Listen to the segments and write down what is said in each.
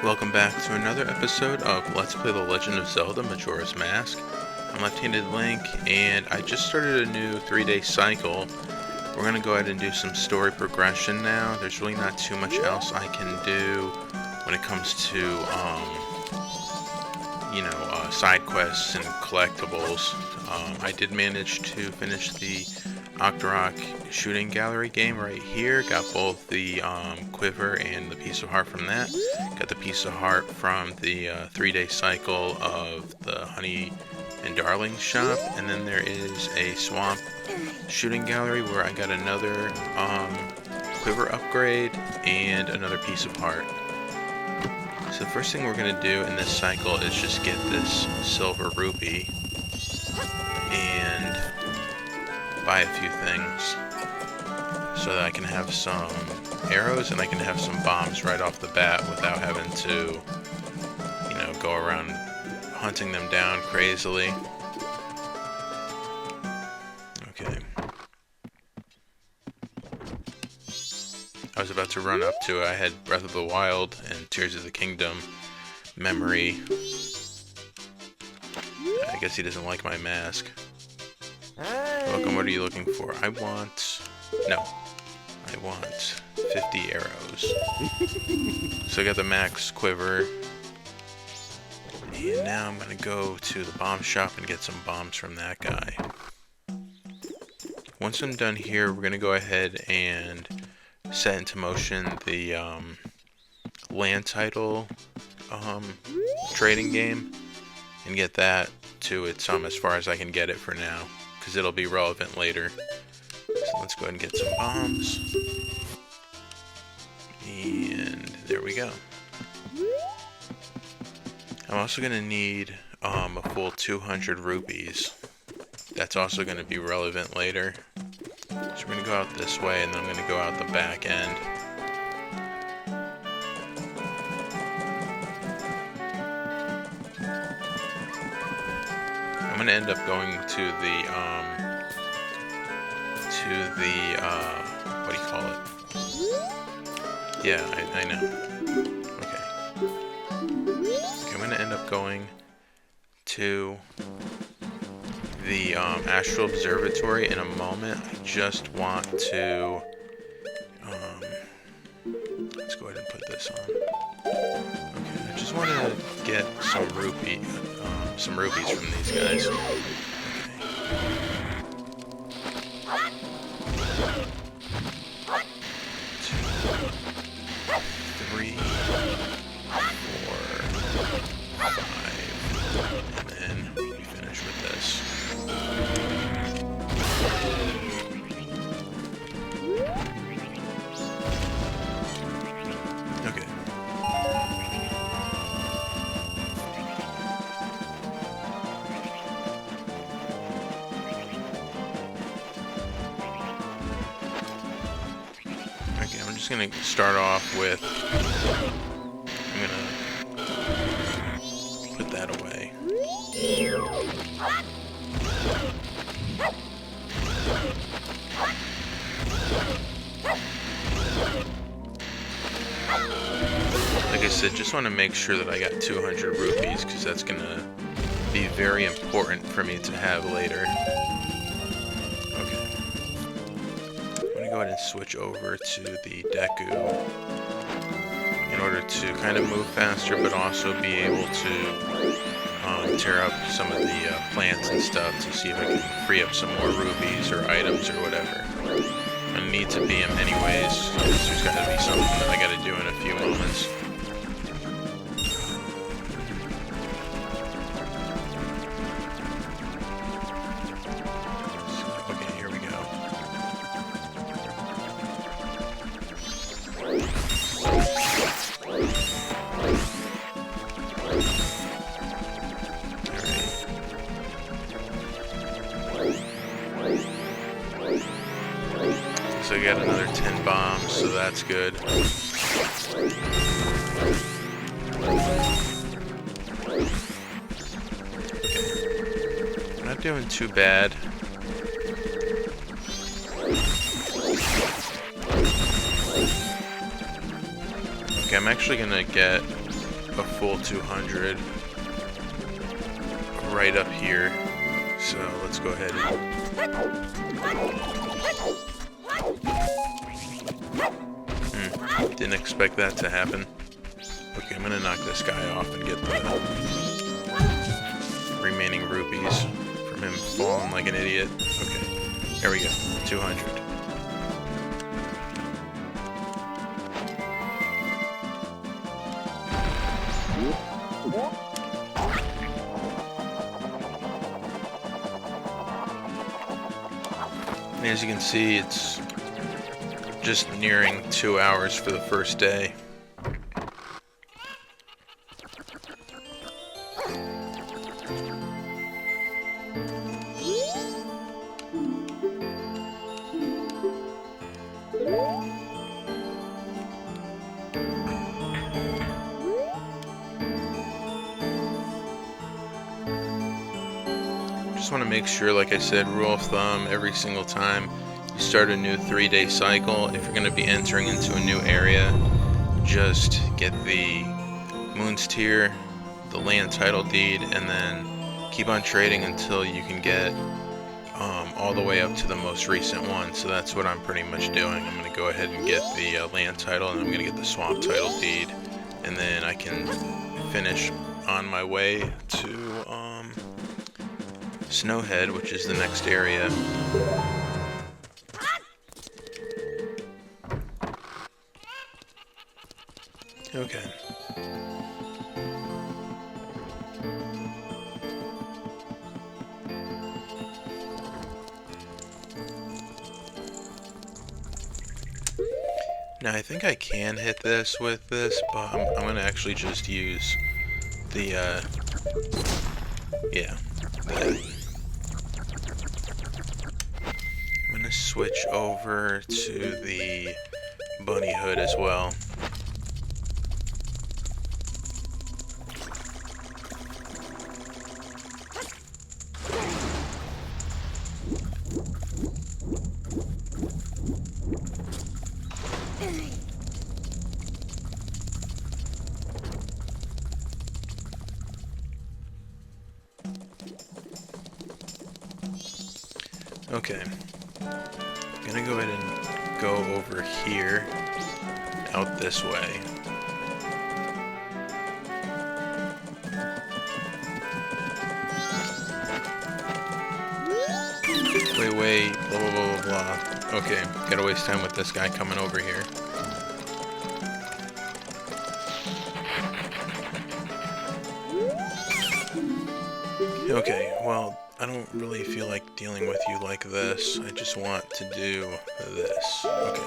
Welcome back to another episode of Let's Play The Legend of Zelda Majora's Mask. I'm Left-Handed Link, and I just started a new 3-day cycle. We're going to go ahead and do some story progression now. There's really not too much else I can do when it comes to, side quests and collectibles. I did manage to finish the Octorok shooting gallery game right here. Got both the quiver and the piece of heart from that. Got the piece of heart from the 3-day cycle of the Honey and Darling shop. And then there is a swamp shooting gallery where I got another quiver upgrade and another piece of heart. So the first thing we're going to do in this cycle is just get this silver rupee and buy a few things so that I can have some arrows and I can have some bombs right off the bat without having to, go around hunting them down crazily. Okay. I was about to run up to it. I had Breath of the Wild and Tears of the Kingdom memory. I guess he doesn't like my mask. Welcome, what are you looking for? I want 50 arrows. So I got the max quiver. And now I'm gonna go to the bomb shop and get some bombs from that guy. Once I'm done here, we're gonna go ahead and set into motion the land title trading game and get that to its as far as I can get it for now, because it'll be relevant later. So let's go ahead and get some bombs. And there we go. I'm also going to need a full 200 rupees. That's also going to be relevant later. So we're going to go out this way, and then I'm going to go out the back end. I'm going to end up going to the, what do you call it? Yeah, I know. Okay, I'm going to end up going to the Astral Observatory in a moment. I just want to, let's go ahead and put this on. Okay, I just want to get some rupees from these guys. Okay. 2, 3, 4, 5, and then we finish with this. Okay. Okay, I'm just gonna start off with, I'm gonna put that away. Like I said, just want to make sure that I got 200 rupees, because that's gonna be very important for me to have later. Okay. I'm gonna go ahead and switch over to the Deku in order to kind of move faster, but also be able to tear up some of the plants and stuff to see if I can free up some more rubies or items or whatever. I'm gonna need to be him anyways, so there's gotta be something that I gotta do in a few moments. Okay, here we go. So I got another 10 bombs, so that's good. Okay. Not doing too bad. Okay, I'm actually gonna get a full 200 right up here. So let's go ahead and... didn't expect that to happen. Okay, I'm gonna knock this guy off and get the remaining rupees from him falling like an idiot. Okay, there we go, 200. And as you can see, it's just nearing 2 hours for the first day. Just want to make sure, like I said, rule of thumb, every single time you start a new 3-day cycle, if you're going to be entering into a new area, just get the Moon's Tier, the land title deed, and then keep on trading until you can get all the way up to the most recent one. So that's what I'm pretty much doing. I'm going to go ahead and get the land title, and I'm going to get the swamp title deed, and then I can finish on my way to Snowhead, which is the next area. Okay. Now I think I can hit this with this, but I'm gonna actually just use the yeah. I'm gonna switch over to the bunny hood as well. Okay, I'm gonna go ahead and go over here, out this way. Wait, blah, blah, blah, blah, blah. Okay, gotta waste time with this guy coming over here. Okay, well, I don't really feel like dealing with you like this. I just want to do this. Okay.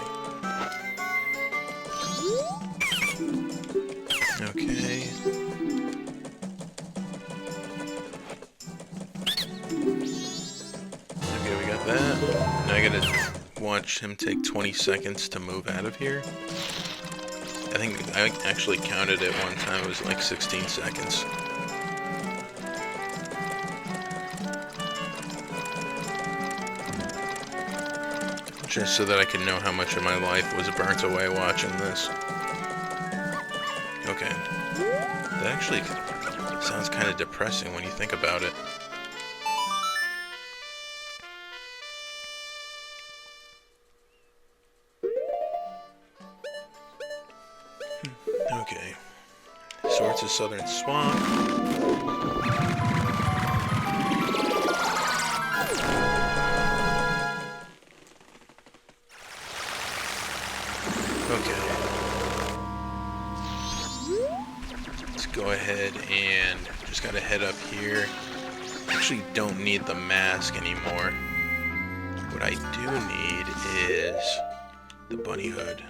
Okay. Okay, we got that. Now I gotta watch him take 20 seconds to move out of here. I think I actually counted it one time. It was like 16 seconds. Just so that I can know how much of my life was burnt away watching this. Okay. That actually sounds kind of depressing when you think about it. Okay. Swords of Southern Swamp. Okay. Let's go ahead and just gotta head up here. Actually don't need the mask anymore. What I do need is the bunny hood.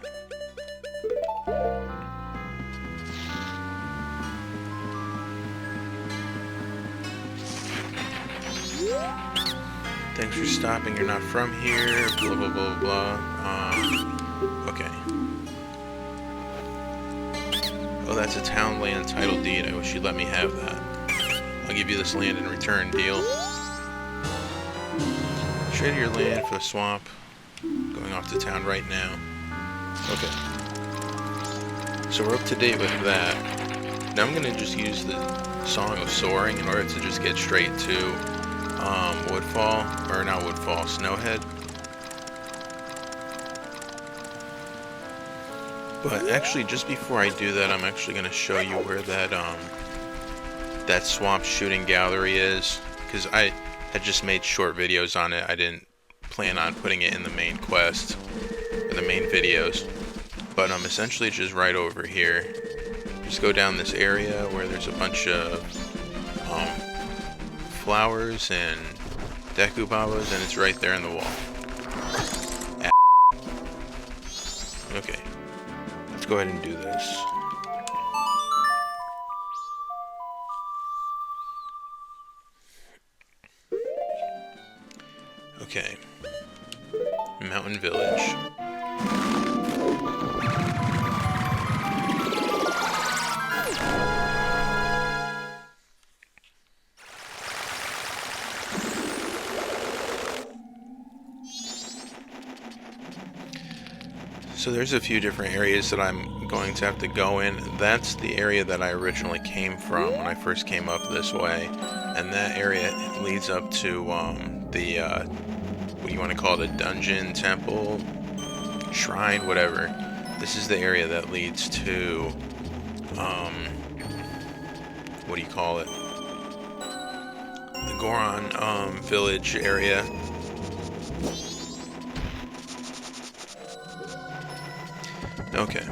Thanks for stopping, you're not from here, blah blah blah blah. Okay. Oh, that's a town land title deed. I wish you'd let me have that. I'll give you this land in return, deal. Trade your land for the swamp. Going off to town right now. Okay. So we're up to date with that. Now I'm gonna just use the Song of Soaring in order to just get straight to Woodfall, or not Woodfall, Snowhead. But actually, just before I do that, I'm actually gonna show you where that swamp shooting gallery is, because I had just made short videos on it. I didn't plan on putting it in the main quest or the main videos. But essentially just right over here. Just go down this area where there's a bunch of flowers and Dekubabas, and it's right there in the wall. Okay, let's go ahead and do this. Okay, Mountain Village. So there's a few different areas that I'm going to have to go in. That's the area that I originally came from when I first came up this way. And that area leads up to what do you want to call it, a dungeon, temple, shrine, whatever. This is the area that leads to, what do you call it? The Goron village area. Okay.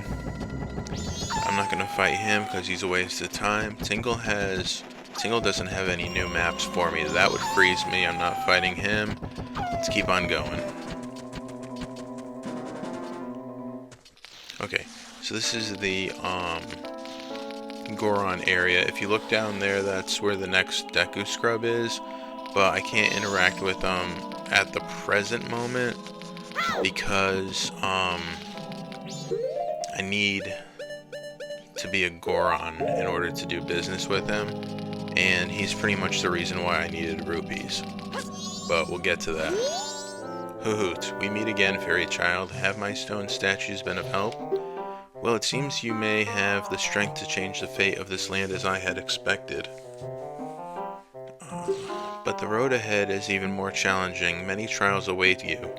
I'm not gonna fight him because he's a waste of time. Tingle doesn't have any new maps for me. That would freeze me. I'm not fighting him. Let's keep on going. Okay, so this is the Goron area. If you look down there, that's where the next Deku Scrub is. But I can't interact with them at the present moment because I need to be a Goron in order to do business with him, and he's pretty much the reason why I needed rupees. But we'll get to that. Hoot, we meet again, fairy child. Have my stone statues been of help? Well, it seems you may have the strength to change the fate of this land as I had expected. But the road ahead is even more challenging. Many trials await you.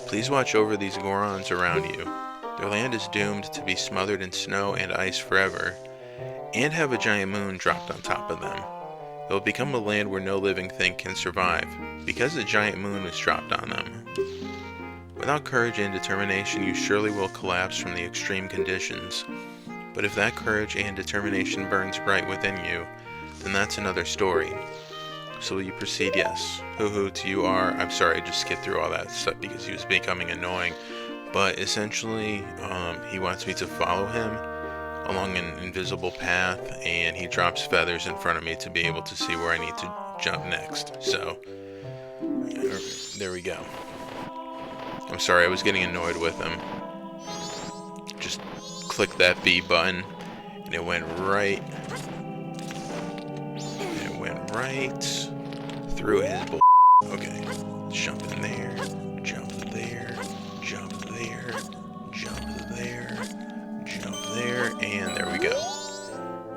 Please watch over these Gorons around you. Their land is doomed to be smothered in snow and ice forever, and have a giant moon dropped on top of them. It will become a land where no living thing can survive, because a giant moon was dropped on them. Without courage and determination, you surely will collapse from the extreme conditions. But if that courage and determination burns bright within you, then that's another story. So will you proceed? Yes. Hoot, you are... I'm sorry, I just skipped through all that stuff because he was becoming annoying. But essentially, he wants me to follow him along an invisible path, and he drops feathers in front of me to be able to see where I need to jump next. So, there we go. I'm sorry, I was getting annoyed with him. Just click that B button, and it went right... It went right through his bull... Okay, jump in there, jump there, jump there, jump there, jump there, and there we go.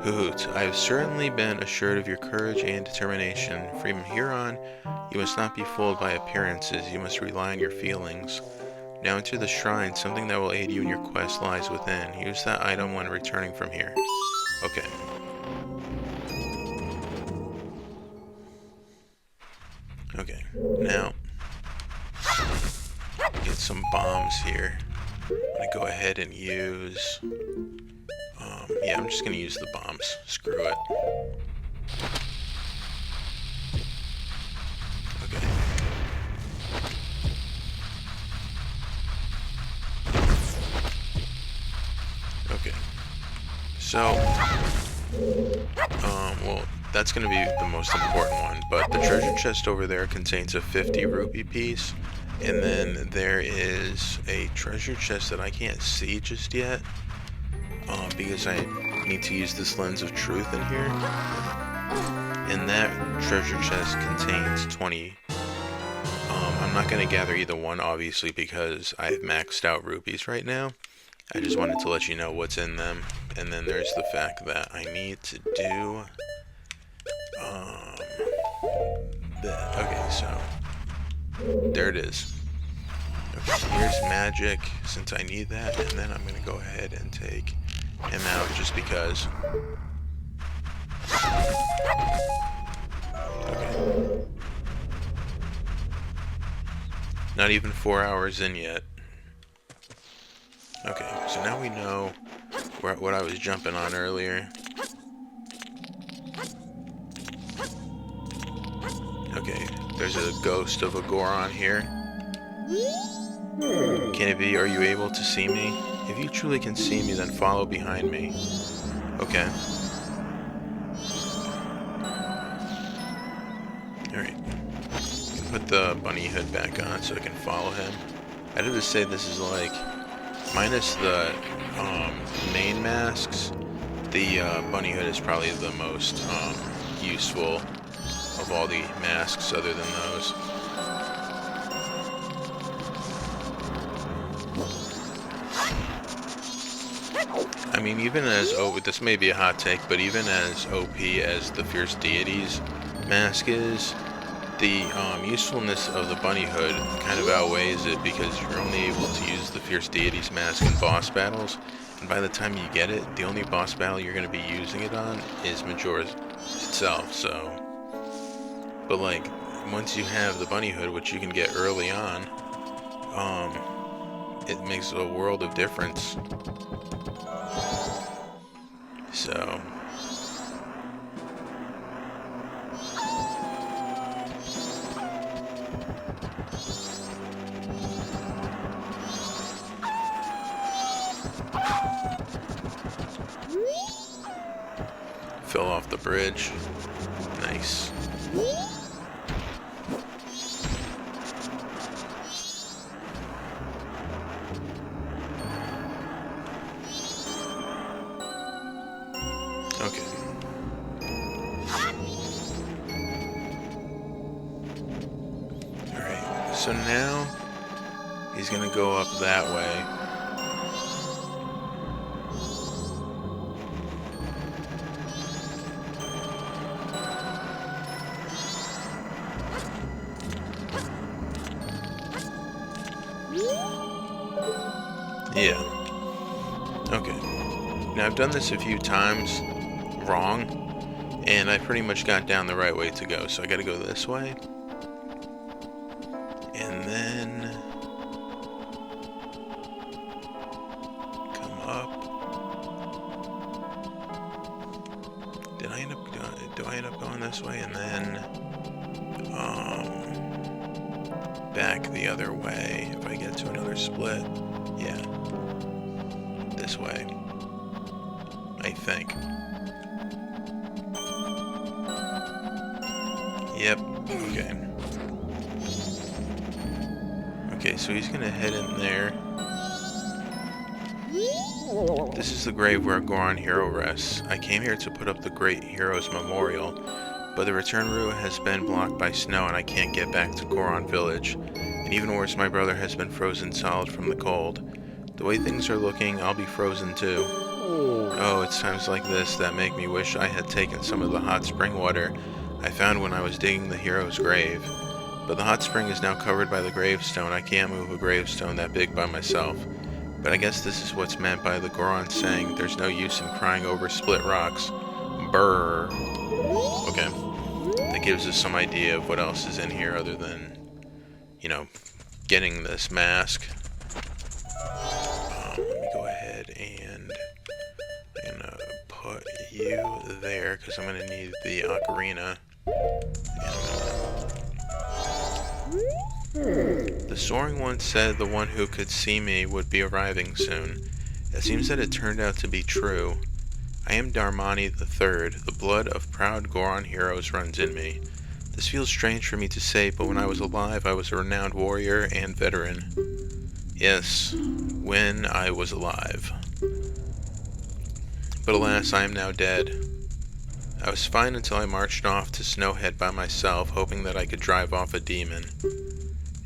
Hoot, I have certainly been assured of your courage and determination. From here on, you must not be fooled by appearances, you must rely on your feelings. Now enter the shrine, something that will aid you in your quest lies within. Use that item when returning from here. Okay. Okay, now, get some bombs here. I'm gonna go ahead and use, yeah, I'm just gonna use the bombs. Screw it. Okay. Okay. So, well, that's gonna be the most important one, but the treasure chest over there contains a 50 rupee piece, and then there is a treasure chest that I can't see just yet, because I need to use this lens of truth in here, and that treasure chest contains 20. I'm not going to gather either one, obviously, because I have maxed out rupees right now. I just wanted to let you know what's in them. And then there's the fact that I need to do that. Okay, so there it is. Okay, so here's magic, since I need that, and then I'm gonna go ahead and take him out just because. Okay. Not even 4 hours in yet. Okay, so now we know what I was jumping on earlier. Okay, there's a ghost of a Goron here. Can it be, are you able to see me? If you truly can see me, then follow behind me. Okay. Alright. Put the bunny hood back on so I can follow him. I did say this is like, minus the main masks, the bunny hood is probably the most useful of all the masks other than those. I mean, even as this may be a hot take, but even as OP as the Fierce Deities mask is, the usefulness of the bunny hood kind of outweighs it because you're only able to use the Fierce Deities mask in boss battles, and by the time you get it, the only boss battle you're going to be using it on is Majora itself. So, but like, once you have the bunny hood, which you can get early on, it makes a world of difference. So fell off the bridge. Nice. Okay. Alright, so now he's gonna go up that way. Yeah. Okay. Now I've done this a few times wrong, and I pretty much got down the right way to go, so I gotta go this way. And then come up. Did I end up do I end up going this way and then back the other way if I get to another split? Yeah. This way. I think. Yep. Okay. Okay, so he's gonna head in there. This is the grave where a Goron hero rests. I came here to put up the great hero's memorial, but the return route has been blocked by snow and I can't get back to Goron village. And even worse, my brother has been frozen solid from the cold. The way things are looking, I'll be frozen too. Oh, it's times like this that make me wish I had taken some of the hot spring water I found when I was digging the hero's grave. But the hot spring is now covered by the gravestone. I can't move a gravestone that big by myself. But I guess this is what's meant by the Goron saying, there's no use in crying over split rocks. Brr. Okay. That gives us some idea of what else is in here other than, you know, getting this mask. Let me go ahead and I'm gonna put you there because I'm gonna need the ocarina. The soaring one said the one who could see me would be arriving soon. It seems that it turned out to be true. I am Darmani III. The blood of proud Goron heroes runs in me. This feels strange for me to say, but when I was alive, I was a renowned warrior and veteran. Yes, when I was alive. But alas, I am now dead. I was fine until I marched off to Snowhead by myself, hoping that I could drive off a demon.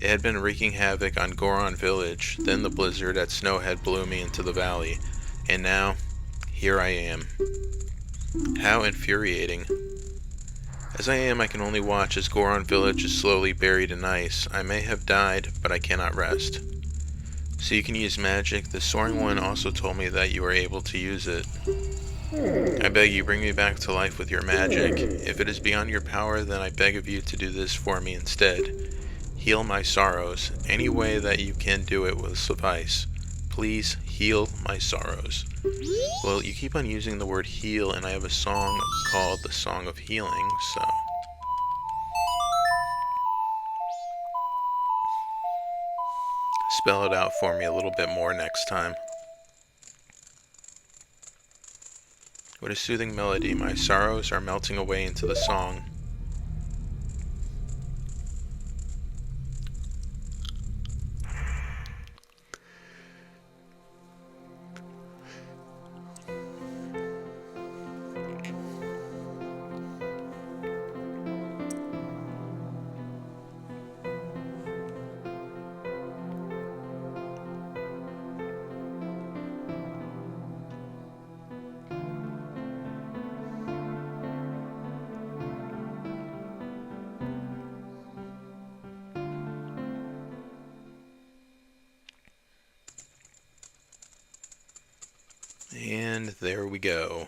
It had been wreaking havoc on Goron village, then the blizzard at Snowhead blew me into the valley, and now, Here I am. How infuriating. As I am, I can only watch as Goron village is slowly buried in ice. I may have died, but I cannot rest. So you can use magic. The Soaring One also told me that you are able to use it. I beg you, bring me back to life with your magic. If it is beyond your power, then I beg of you to do this for me instead. Heal my sorrows. Any way that you can do it will suffice. Please heal my sorrows. Well, you keep on using the word heal, and I have a song called the Song of Healing, so... Spell it out for me a little bit more next time. What a soothing melody. My sorrows are melting away into the song. And there we go.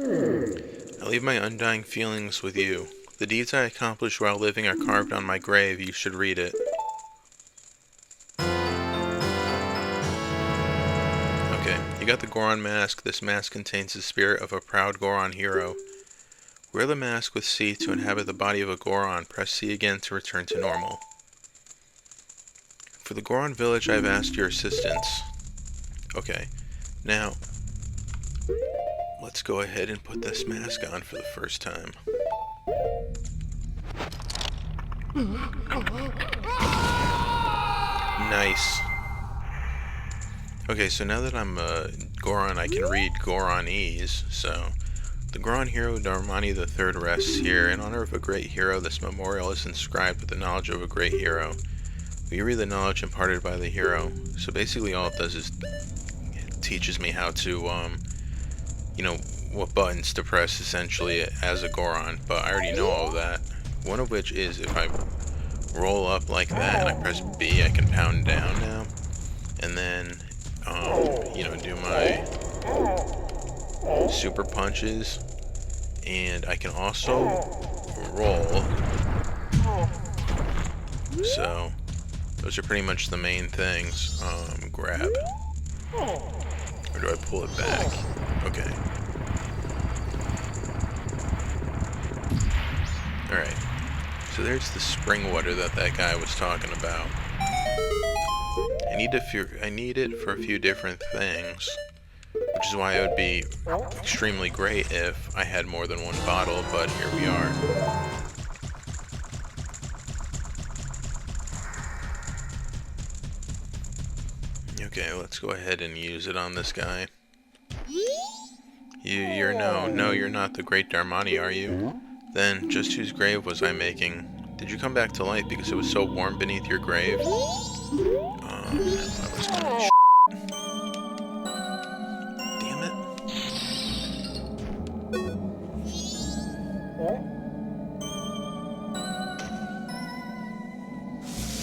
I leave my undying feelings with you. The deeds I accomplished while living are carved on my grave. You should read it. Okay, you got the Goron mask. This mask contains the spirit of a proud Goron hero. Wear the mask with C to inhabit the body of a Goron. Press C again to return to normal. For the Goron village, I have asked your assistance. Okay, now, let's go ahead and put this mask on for the first time. Nice. Okay, so now that I'm Goron, I can read Goronese, so... The Goron hero Darmani III rests here. In honor of a great hero, this memorial is inscribed with the knowledge of a great hero. We read the knowledge imparted by the hero. So basically all it does is it teaches me how to, you know, what buttons to press essentially as a Goron. But I already know all of that. One of which is if I roll up like that and I press B, I can pound down now. And then, you know, do my super punches. And I can also roll. So... those are pretty much the main things. Grab. Or do I pull it back? Okay. Alright. So there's the spring water that guy was talking about. I need it for a few different things. Which is why it would be extremely great if I had more than one bottle, but here we are. Okay, let's go ahead and use it on this guy. You're not the great Darmani, are you? Then, just whose grave was I making? Did you come back to life because it was so warm beneath your grave? I was gonna damn it.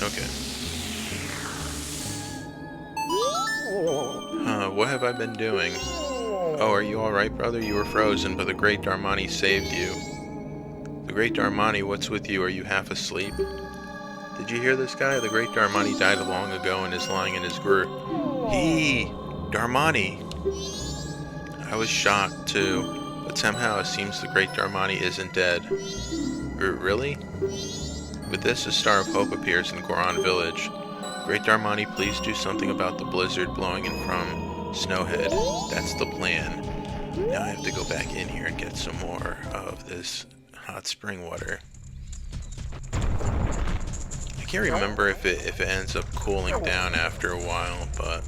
Okay. What have I been doing? Oh, are you alright, brother? You were frozen, but the great Darmani saved you. The great Darmani, what's with you? Are you half asleep? Did you hear this guy? The great Darmani died long ago and is lying in his grave. Darmani! I was shocked, too, but somehow it seems the great Darmani isn't dead. Really? With this, a star of hope appears in Goron village. Great Darmani, please do something about the blizzard blowing in from Snowhead. That's the plan. Now I have to go back in here and get some more of this hot spring water. I can't remember if it ends up cooling down after a while, but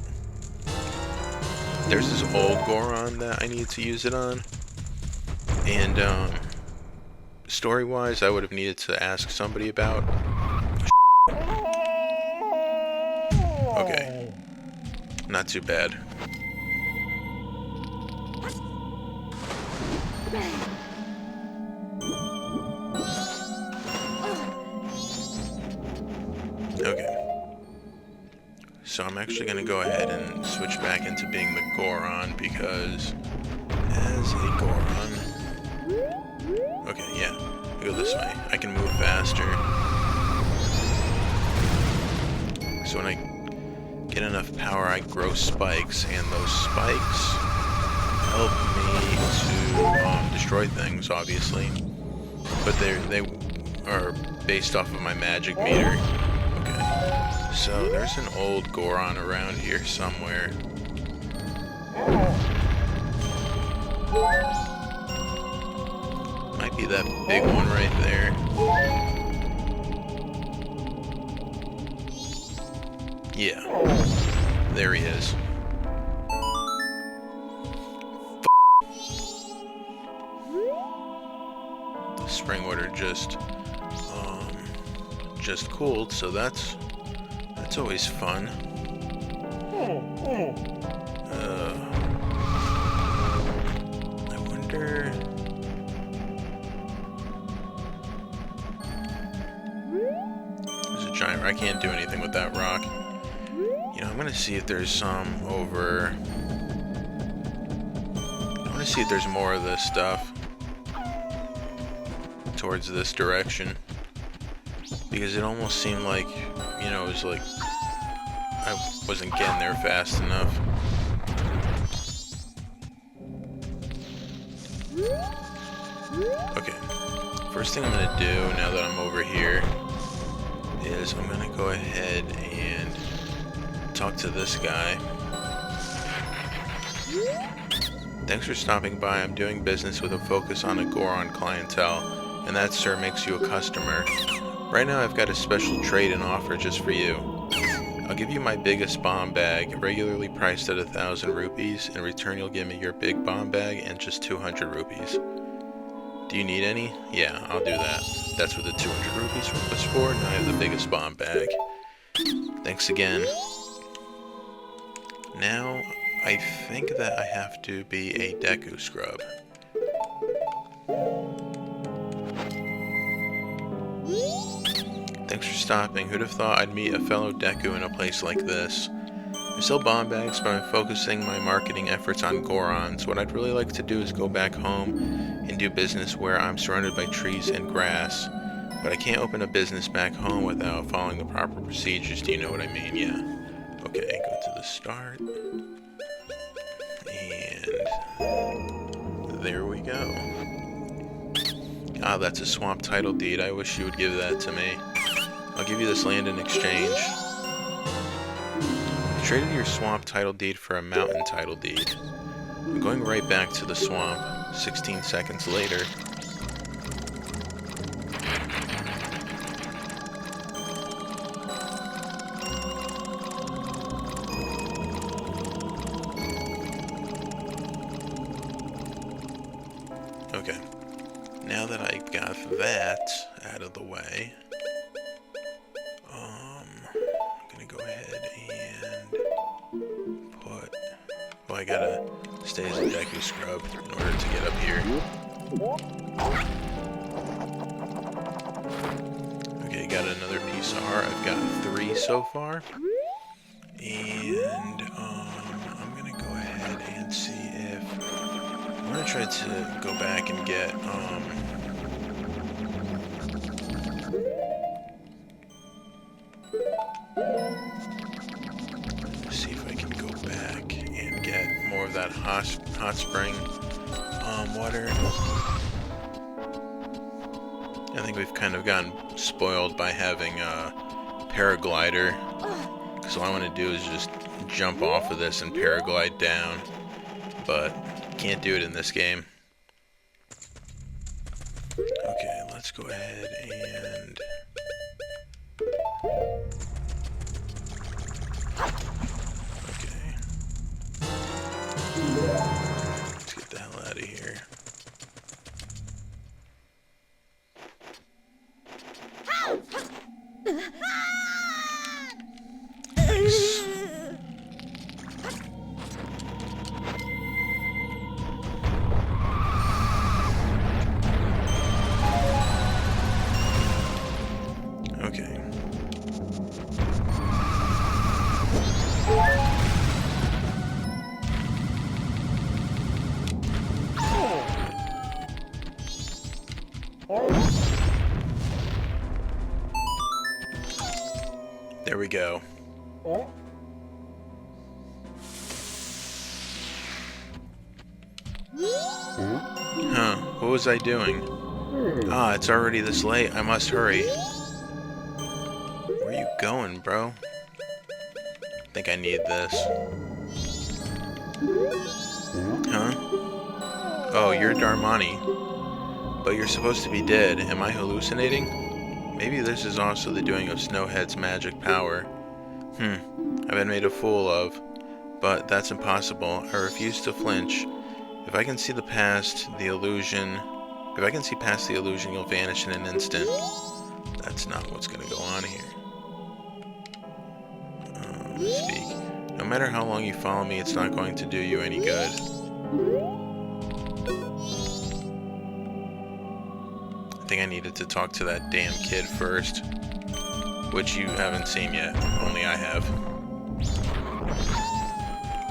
there's this old Goron that I need to use it on. And story-wise, I would have needed to ask somebody about. Okay. not too bad. Okay. So I'm actually going to go ahead and switch back into being the Goron, because as a Goron... Okay, yeah. I go this way. I can move faster. So when I get enough power, I grow spikes, and those spikes help me to destroy things, obviously. But they are based off of my magic meter. Okay. So there's an old Goron around here somewhere. Might be that big one right there. Yeah. There he is. The spring water just cooled, so that's always fun. I wonder. There's a giant. I can't do anything with that rock. You know, I'm gonna see if there's some over. I want to see if there's more of this stuff towards this direction, because it almost seemed like, you know, it was like I wasn't getting there fast enough. Okay, first thing I'm gonna do now that I'm over here is I'm gonna go ahead and talk to this guy. Thanks for stopping by. I'm doing business with a focus on a Goron clientele, and that, sir, makes you a customer. Right now I've got a special trade-in offer just for you. I'll give you my biggest bomb bag, regularly priced at 1,000 rupees. In return, you'll give me your big bomb bag and just 200 rupees. Do you need any? Yeah, I'll do that. That's what the 200 rupees was for. Now I have the biggest bomb bag. Thanks again. Now, I think that I have to be a Deku scrub. Thanks for stopping. Who'd have thought I'd meet a fellow Deku in a place like this? I sell bomb bags, but I'm focusing my marketing efforts on Gorons. What I'd really like to do is go back home and do business where I'm surrounded by trees and grass. But I can't open a business back home without following the proper procedures. Do you know what I mean? Yeah. Okay, go to the start. And there we go. Ah, that's a swamp title deed. I wish you would give that to me. I'll give you this land in exchange. You traded your swamp title deed for a mountain title deed. I'm going right back to the swamp. 16 seconds later. Okay. Now that I got that out of the way, I'm gonna go ahead and put... Well, I gotta stay as a Deku scrub in order to get up here. Okay, got another piece of heart. I've got 3 so far. And I'm gonna go ahead and see if... I'm gonna try to go back and get, see if I can go back and get more of that hot spring water. I think we've kind of gotten spoiled by having a paraglider, because all I want to do is just jump off of this and paraglide down, but can't do it in this game. Okay, let's go ahead and... Okay. Let's get the hell out of here. Nice. we go. Huh, what was I doing? Ah, it's already this late. I must hurry. Where are you going, bro? I think I need this. Huh? Oh, you're Darmani. But you're supposed to be dead. Am I hallucinating? Maybe this is also the doing of Snowhead's magic power. I've been made a fool of. But that's impossible. I refuse to flinch. If I can see past the illusion, you'll vanish in an instant. That's not what's gonna go on here. Speak. No matter how long you follow me, it's not going to do you any good. I think I needed to talk to that damn kid first, which you haven't seen yet. Only I have.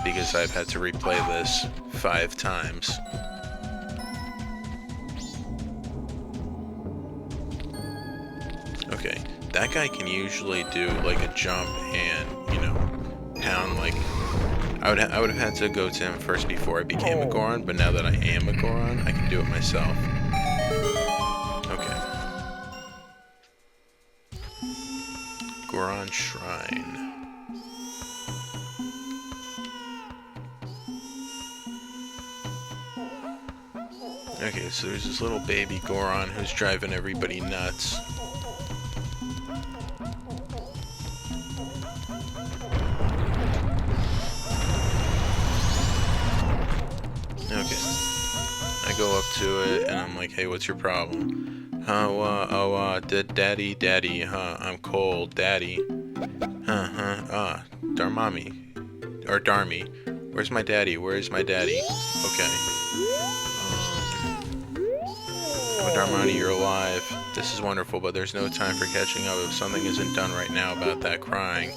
Because I've had to replay this 5 times. Okay, that guy can usually do like a jump and, you know, pound like... I would have had to go to him first before I became a Goron, but now that I am a Goron, I can do it myself. Okay. Goron Shrine. Okay, so there's this little baby Goron who's driving everybody nuts. Okay. I go up to it and I'm like, hey, what's your problem? Daddy, I'm cold, daddy. Darmami. Or Darmy. Where's my daddy? Okay. Darmani, you're alive. This is wonderful, but there's no time for catching up if something isn't done right now about that crying.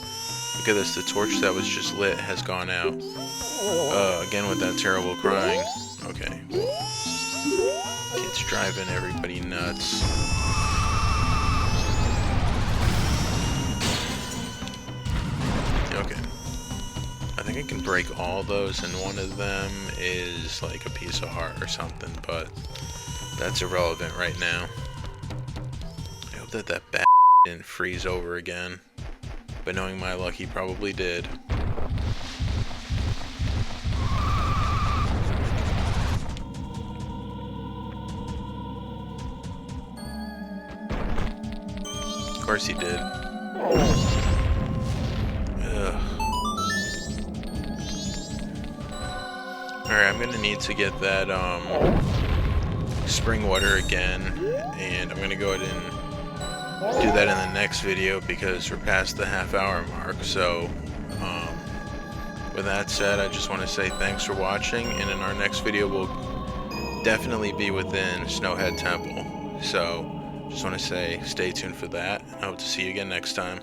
Look at this, the torch that was just lit has gone out. Again with that terrible crying. Okay. Kids driving everybody nuts. Okay. I think I can break all those, and one of them is like a piece of heart or something, but that's irrelevant right now. I hope that bat didn't freeze over again. But knowing my luck, he probably did. Of course he did. Ugh. Alright, I'm gonna need to get that, spring water again, and I'm gonna go ahead and do that in the next video because we're past the half-hour mark. So with that said, I just want to say thanks for watching, and in our next video we'll definitely be within Snowhead Temple. So just want to say stay tuned for that, and I hope to see you again next time.